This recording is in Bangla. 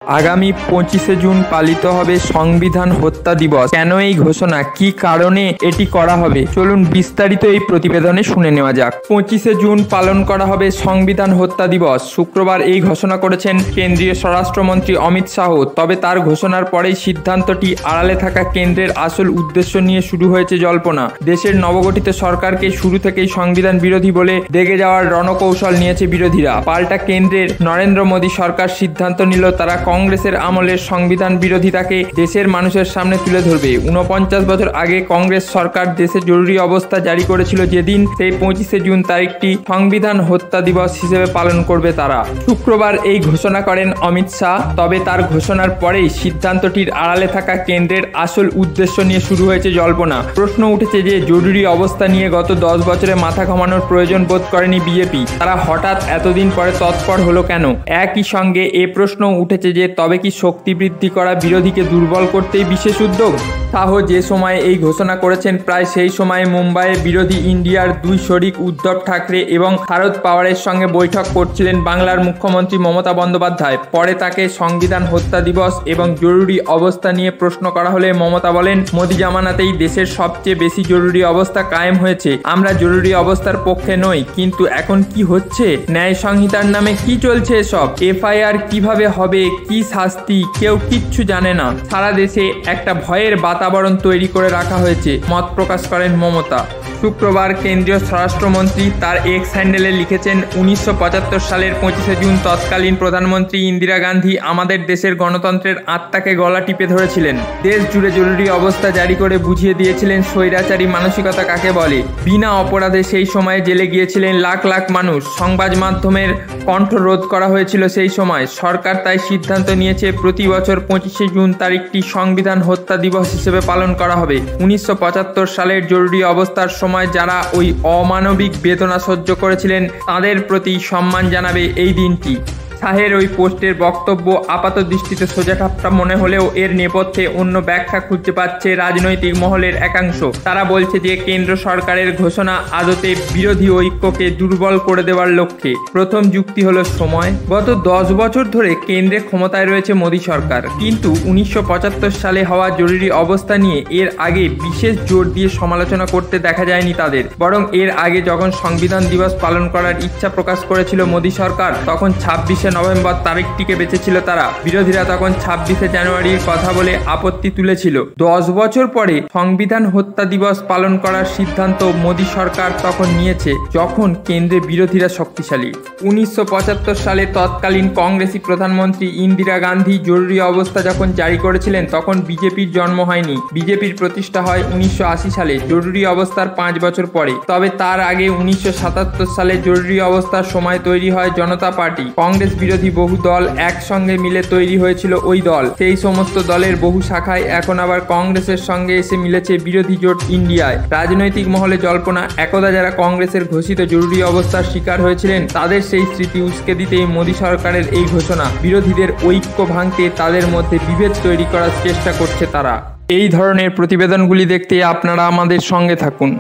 আগামী 25শে জুন পালিত হবে সংবিধান হত্যা দিবস। কেন এই ঘোষণা, কি কারণে এটি করা হবে, চলুন বিস্তারিত এই প্রতিবেদনে শুনে নেওয়া যাক। 25শে জুন পালন করা হবে সংবিধান হত্যা দিবস। শুক্রবার এই ঘোষণা করেছেন কেন্দ্রীয় স্বরাষ্ট্রমন্ত্রী অমিত শাহ। তবে তার ঘোষণার পরেই সিদ্ধান্তটি আড়ালে থাকা কেন্দ্রের আসল উদ্দেশ্য নিয়ে শুরু হয়েছে জল্পনা। দেশের নবগঠিত সরকারকে শুরু থেকেই সংবিধান বিরোধী বলে দেখে যাওয়ার রণকৌশল নিয়েছে বিরোধীরা। পাল্টা কেন্দ্রের নরেন্দ্র মোদী সরকার সিদ্ধান্ত নিল তারা কংগ্রেসের আমলের সংবিধান বিরোধিতাকে দেশের মানুষের সামনে তুলে ধরবে। 49 বছর আগে কংগ্রেস সরকার দেশে জরুরি অবস্থা জারি করেছিল, যেদিন সেই 25শে জুন তারিখটি সংবিধান হত্যা দিবস হিসেবে পালন করবে তারা। শুক্রবার এই ঘোষণা করেন অমিত শাহ। তবে তার ঘোষণার পরেই সিদ্ধান্তটির আড়ালে থাকা কেন্দ্রের আসল উদ্দেশ্য নিয়ে শুরু হয়েছে জল্পনা। প্রশ্ন উঠেছে যে জরুরি অবস্থা নিয়ে গত 10 বছরে মাথা ঘামানোর প্রয়োজন বোধ করেনি বিজেপি। তারা হঠাৎ এতদিন পরে তৎপর হলো কেন? একই সঙ্গে এ প্রশ্ন উঠেছে যে তবে কি শক্তি বৃদ্ধি করা বিরোধীকে দুর্বল করতেই বিশেষ উদ্যোগ? শাহ যে সময়ে এই ঘোষণা করেছেন প্রায় সেই সময়ে মুম্বাইয়ে বিরোধী ইন্ডিয়ার দুই শরিক উদ্ধব ঠাকরে এবং শারদ পাওয়ারের সঙ্গে বৈঠক করছিলেন বাংলার মুখ্যমন্ত্রী মমতা বন্দ্যোপাধ্যায়। পরে তাকে সংবিধান হত্যা দিবস এবং জরুরি অবস্থা নিয়ে প্রশ্ন করা হলে মমতা বলেন, মোদি জামানাতেই দেশের সবচেয়ে বেশি জরুরি অবস্থা কায়েম হয়েছে। আমরা জরুরি অবস্থার পক্ষে নই, কিন্তু এখন কি হচ্ছে? ন্যায় সংহিতার নামে কি চলছে এসব? এফআইআর কিভাবে হবে, কি শাস্তি, কেউ কিচ্ছু জানে না। সারা দেশে একটা ভয়ের বাতাবরণ তৈরি করে রাখা হয়েছে, মত প্রকাশ করেন মমতা। শুক্রবার কেন্দ্রীয় স্বরাষ্ট্রমন্ত্রী তার এক্স হ্যান্ডেলে লিখেছেন, 1975 সালের 25শে জুন তৎকালীন প্রধানমন্ত্রী ইন্দিরা গান্ধী আমাদের দেশের গণতন্ত্রের আত্মাকে গলা টিপে ধরেছিলেন। দেশ জুড়ে জরুরি অবস্থা জারি করে বুঝিয়ে দিয়েছিলেন স্বৈরাচারী মানসিকতা কাকে বলে। বিনা অপরাধে সেই সময়ে জেলে গিয়েছিলেন লাখ লাখ মানুষ। সংবাদ মাধ্যমের কণ্ঠ রোধ করা হয়েছিল সেই সময়। সরকার তাই সিদ্ধান্ত নিয়েছে প্রতি বছর 25শে জুন তারিখটি সংবিধান হত্যা দিবস হিসেবে পালন করা হবে। 1975 সালের জরুরি অবস্থার সময় যারা ওই অমানবিক বেদনা সহ্য করেছিলেন তাদের প্রতি সম্মান জানাবে এই দিনটি। শাহের ওই পোস্টের বক্তব্য আপাত দৃষ্টিতে সোজাঠাপ্পা মনে হলেও এর নেপথ্যে অন্য ব্যাখ্যা খুঁজতে পাচ্ছে রাজনৈতিক মহলের একাংশ। তারা বলছে যে কেন্দ্র সরকারের ঘোষণা আদতে বিরোধী ঐক্যকে দুর্বল করে দেওয়ার লক্ষ্যে। প্রথম যুক্তি হলো সময়। গত 10 বছর ধরে কেন্দ্রে ক্ষমতায় রয়েছে মোদী সরকার, কিন্তু 1975 সালে হওয়া জরুরি অবস্থা নিয়ে এর আগে বিশেষ জোর দিয়ে সমালোচনা করতে দেখা যায়নি তাদের। বরং এর আগে যখন সংবিধান দিবস পালন করার ইচ্ছা প্রকাশ করেছিল মোদী সরকার, তখন 26শে নভেম্বর তারিখটিকে বেঁচেছিল তারা। বিরোধীরা তখন 26শে জানুয়ারির কথা বলে আপত্তি তুলেছিল। 10 বছর পরে সংবিধান হত্যা দিবস পালন করার সিদ্ধান্ত মোদী সরকার তখন নিয়েছে, যখন কেন্দ্রে বিরোধীরা শক্তিশালী। 1975 সালে তৎকালীন কংগ্রেসি প্রধানমন্ত্রী ইন্দিরা গান্ধী জরুরি অবস্থা যখন জারি করেছিলেন তখন বিজেপির জন্ম হয়নি। বিজেপির প্রতিষ্ঠা হয় 1980 সালে, জরুরি অবস্থার 5 বছর পরে। তবে তার আগে 1977 সালে জরুরি অবস্থার সময় তৈরি হয় জনতা পার্টি। কংগ্রেস বিরোধী বহু দল একসঙ্গে মিলে তৈরি হয়েছিল ওই দল। সেই সমস্ত দলের বহু শাখায় এখন আবার কংগ্রেসের সঙ্গে এসে মিলেছে বিরোধী জোট ইন্ডিয়ায়। রাজনৈতিক মহলে জল্পনা, একদা যারা কংগ্রেসের ঘোষিত জরুরি অবস্থার শিকার হয়েছিলেন তাদের সেই স্মৃতি উস্কে দিতেই মোদী সরকারের এই ঘোষণা। বিরোধীদের ঐক্য ভাঙতে তাদের মধ্যে বিভেদ তৈরি করার চেষ্টা করছে তারা। এই ধরনের প্রতিবেদনগুলি দেখতে আপনারা আমাদের সঙ্গে থাকুন।